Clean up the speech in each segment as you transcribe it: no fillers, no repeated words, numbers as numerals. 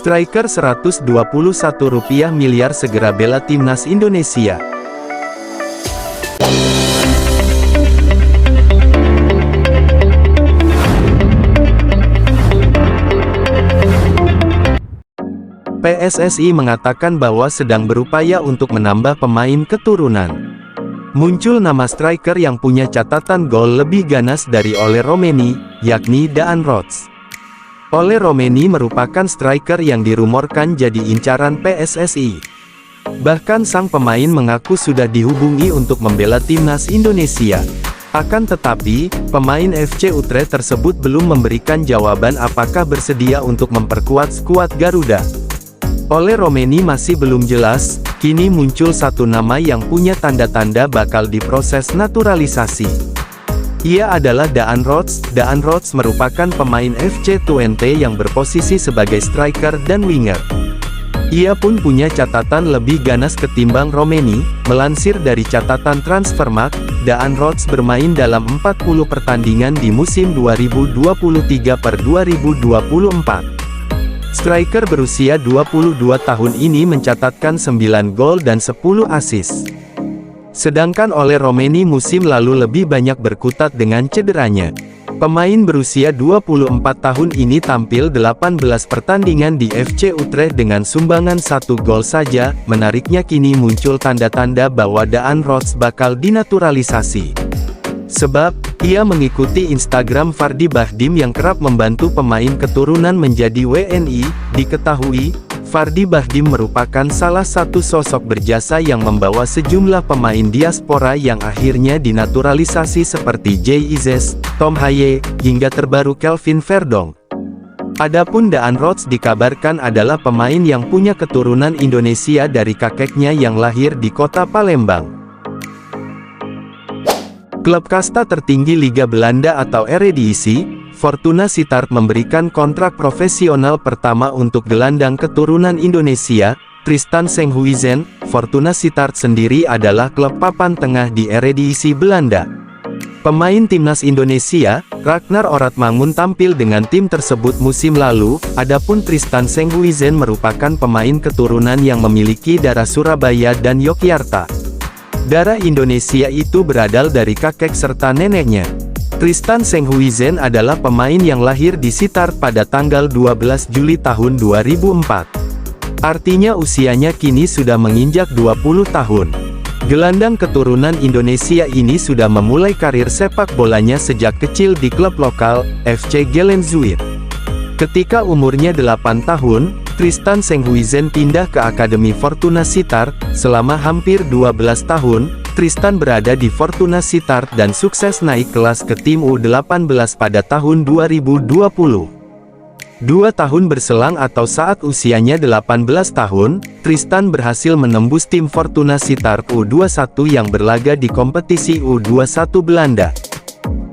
Striker Rp121 miliar segera bela timnas Indonesia. PSSI mengatakan bahwa sedang berupaya untuk menambah pemain keturunan. Muncul nama striker yang punya catatan gol lebih ganas dari Ole Romeni, yakni Daan Rots. Ole Romeni merupakan striker yang dirumorkan jadi incaran PSSI. Bahkan sang pemain mengaku sudah dihubungi untuk membela timnas Indonesia. Akan tetapi, pemain FC Utrecht tersebut belum memberikan jawaban apakah bersedia untuk memperkuat skuad Garuda. Ole Romeni masih belum jelas, kini muncul satu nama yang punya tanda-tanda bakal diproses naturalisasi. Ia adalah Daan Rots. Daan Rots merupakan pemain FC Twente yang berposisi sebagai striker dan winger. Ia pun punya catatan lebih ganas ketimbang Romeni. Melansir dari catatan Transfermarkt, Daan Rots bermain dalam 40 pertandingan di musim 2023/2024. Striker berusia 22 tahun ini mencatatkan 9 gol dan 10 assist. Sedangkan Ole Romeni musim lalu lebih banyak berkutat dengan cederanya. Pemain berusia 24 tahun ini tampil 18 pertandingan di FC Utrecht dengan sumbangan 1 gol saja. Menariknya kini muncul tanda-tanda bahwa Daan Rots bakal dinaturalisasi. Sebab, ia mengikuti Instagram Fardy Bahdim yang kerap membantu pemain keturunan menjadi WNI. Diketahui, Fardy Bahdim merupakan salah satu sosok berjasa yang membawa sejumlah pemain diaspora yang akhirnya dinaturalisasi seperti Jay Izes, Tom Haye, hingga terbaru Kelvin Verdong. Adapun Daan Rots dikabarkan adalah pemain yang punya keturunan Indonesia dari kakeknya yang lahir di kota Palembang. Klub kasta tertinggi Liga Belanda atau Eredivisie, Fortuna Sittard memberikan kontrak profesional pertama untuk gelandang keturunan Indonesia, Tristan Senghuizen. Fortuna Sittard sendiri adalah klub papan tengah di Eredivisie Belanda. Pemain timnas Indonesia, Ragnar Oratmangun tampil dengan tim tersebut musim lalu. Adapun Tristan Senghuizen merupakan pemain keturunan yang memiliki darah Surabaya dan Yogyakarta. Darah Indonesia itu berasal dari kakek serta neneknya. Tristan Senghuizen adalah pemain yang lahir di Sittard pada tanggal 12 Juli tahun 2004. Artinya usianya kini sudah menginjak 20 tahun. Gelandang keturunan Indonesia ini sudah memulai karir sepak bolanya sejak kecil di klub lokal, FC Gelenzuid. Ketika umurnya 8 tahun, Tristan Senghuizen pindah ke Akademi Fortuna Sittard. Selama hampir 12 tahun, Tristan berada di Fortuna Sittard dan sukses naik kelas ke tim U18 pada tahun 2020. 2 tahun berselang atau saat usianya 18 tahun, Tristan berhasil menembus tim Fortuna Sittard U21 yang berlaga di kompetisi U21 Belanda.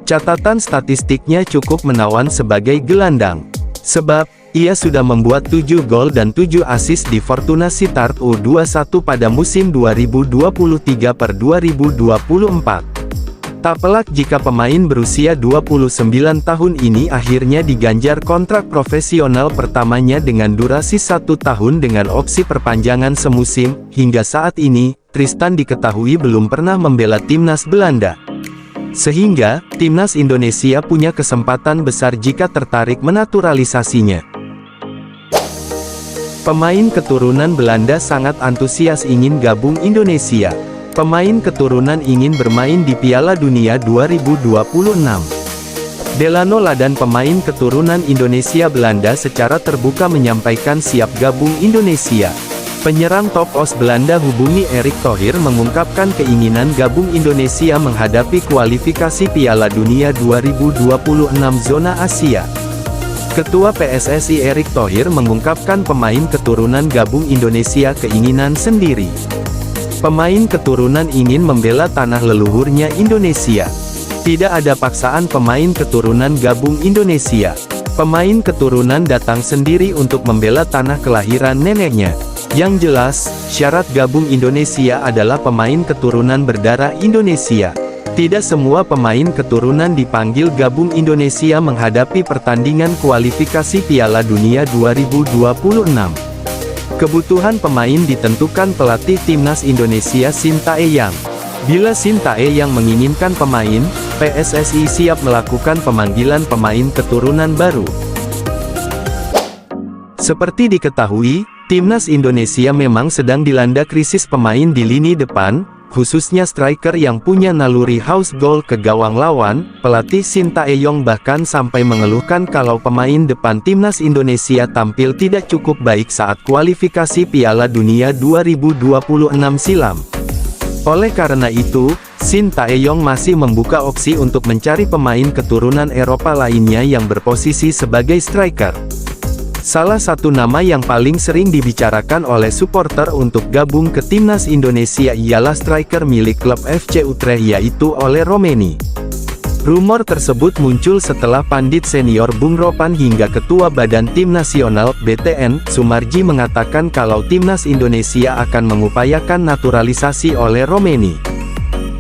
Catatan statistiknya cukup menawan sebagai gelandang. Sebab, ia sudah membuat 7 gol dan 7 assist di Fortuna Sittard U21 pada musim 2023/2024. Tak pelak jika pemain berusia 29 tahun ini akhirnya diganjar kontrak profesional pertamanya dengan durasi 1 tahun dengan opsi perpanjangan semusim. Hingga saat ini, Tristan diketahui belum pernah membela timnas Belanda. Sehingga, timnas Indonesia punya kesempatan besar jika tertarik menaturalisasinya. Pemain keturunan Belanda sangat antusias ingin gabung Indonesia. Pemain keturunan ingin bermain di Piala Dunia 2026. Delano Ladan, pemain keturunan Indonesia Belanda, secara terbuka menyampaikan siap gabung Indonesia. Penyerang top os Belanda hubungi Erick Thohir mengungkapkan keinginan gabung Indonesia menghadapi kualifikasi Piala Dunia 2026 zona Asia. Ketua PSSI Erick Thohir mengungkapkan pemain keturunan gabung Indonesia keinginan sendiri. Pemain keturunan ingin membela tanah leluhurnya Indonesia. Tidak ada paksaan pemain keturunan gabung Indonesia. Pemain keturunan datang sendiri untuk membela tanah kelahiran neneknya. Yang jelas, syarat gabung Indonesia adalah pemain keturunan berdarah Indonesia. Tidak semua pemain keturunan dipanggil gabung Indonesia menghadapi pertandingan kualifikasi Piala Dunia 2026. Kebutuhan pemain ditentukan pelatih timnas Indonesia Sintayong. Bila Sintayong menginginkan pemain, PSSI siap melakukan pemanggilan pemain keturunan baru. Seperti diketahui, timnas Indonesia memang sedang dilanda krisis pemain di lini depan, khususnya striker yang punya naluri house goal ke gawang lawan. Pelatih Sintayong bahkan sampai mengeluhkan kalau pemain depan timnas Indonesia tampil tidak cukup baik saat kualifikasi Piala Dunia 2026 silam. Oleh karena itu, Sintayong masih membuka opsi untuk mencari pemain keturunan Eropa lainnya yang berposisi sebagai striker. Salah satu nama yang paling sering dibicarakan oleh supporter untuk gabung ke timnas Indonesia ialah striker milik klub FC Utrecht yaitu Oleh Romeni. Rumor tersebut muncul setelah pandit senior Bung Ropan hingga Ketua Badan Tim Nasional (BTN) Sumarji mengatakan kalau timnas Indonesia akan mengupayakan naturalisasi Oleh Romeni.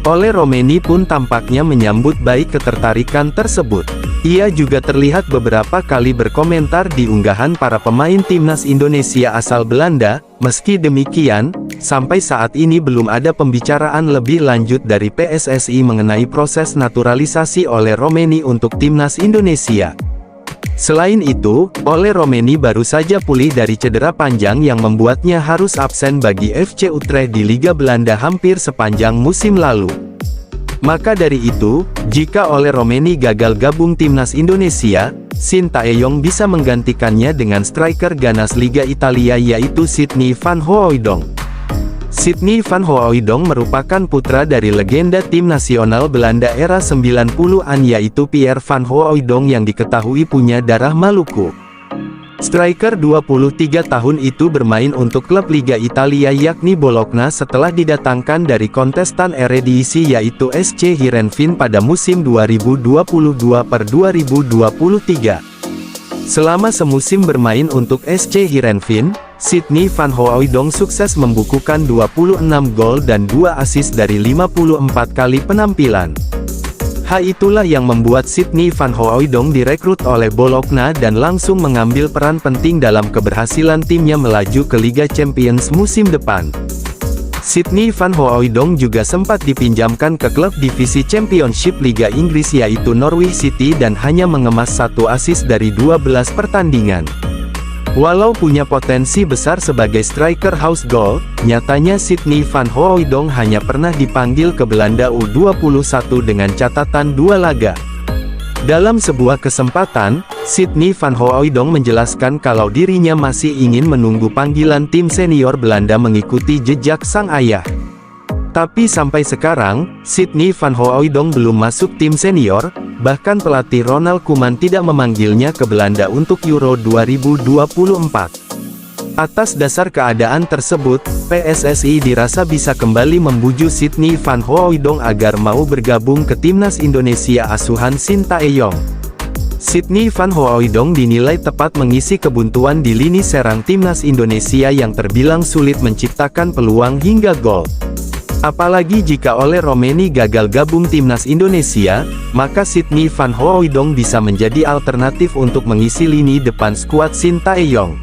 Oleh Romeni pun tampaknya menyambut baik ketertarikan tersebut. Ia juga terlihat beberapa kali berkomentar di unggahan para pemain timnas Indonesia asal Belanda. Meski demikian, sampai saat ini belum ada pembicaraan lebih lanjut dari PSSI mengenai proses naturalisasi Oleh Romeni untuk timnas Indonesia. Selain itu, Oleh Romeni baru saja pulih dari cedera panjang yang membuatnya harus absen bagi FC Utrecht di Liga Belanda hampir sepanjang musim lalu. Maka dari itu, jika Oleh Romeni gagal gabung timnas Indonesia, Sintayong bisa menggantikannya dengan striker ganas Liga Italia yaitu Sidney van Hooijdonk. Sidney van Hooijdonk merupakan putra dari legenda tim nasional Belanda era 90-an yaitu Pierre van Hooijdonk yang diketahui punya darah Maluku. Striker 23 tahun itu bermain untuk klub Liga Italia yakni Bologna setelah didatangkan dari kontestan Eredivisie yaitu SC Heerenveen pada musim 2022/2023. Selama semusim bermain untuk SC Heerenveen, Sidney van Hooijdonk sukses membukukan 26 gol dan 2 assist dari 54 kali penampilan. Hal itulah yang membuat Sidney van Hooijdonk direkrut oleh Bologna dan langsung mengambil peran penting dalam keberhasilan timnya melaju ke Liga Champions musim depan. Sidney van Hooijdonk juga sempat dipinjamkan ke klub divisi Championship Liga Inggris yaitu Norwich City dan hanya mengemas 1 assist dari 12 pertandingan. Walau punya potensi besar sebagai striker house goal, nyatanya Sidney van Hooijdonk hanya pernah dipanggil ke Belanda U21 dengan catatan 2 laga. Dalam sebuah kesempatan, Sidney van Hooijdonk menjelaskan kalau dirinya masih ingin menunggu panggilan tim senior Belanda mengikuti jejak sang ayah. Tapi sampai sekarang, Sidney van Hooijdonk belum masuk tim senior, bahkan pelatih Ronald Koeman tidak memanggilnya ke Belanda untuk Euro 2024. Atas dasar keadaan tersebut, PSSI dirasa bisa kembali membujuk Sidney van Hooijdonk agar mau bergabung ke timnas Indonesia asuhan Sintayong. Sidney van Hooijdonk dinilai tepat mengisi kebuntuan di lini serang timnas Indonesia yang terbilang sulit menciptakan peluang hingga gol. Apalagi jika Oleh Romeni gagal gabung timnas Indonesia, maka Sidney van Hooijdonk bisa menjadi alternatif untuk mengisi lini depan skuad Sintayong.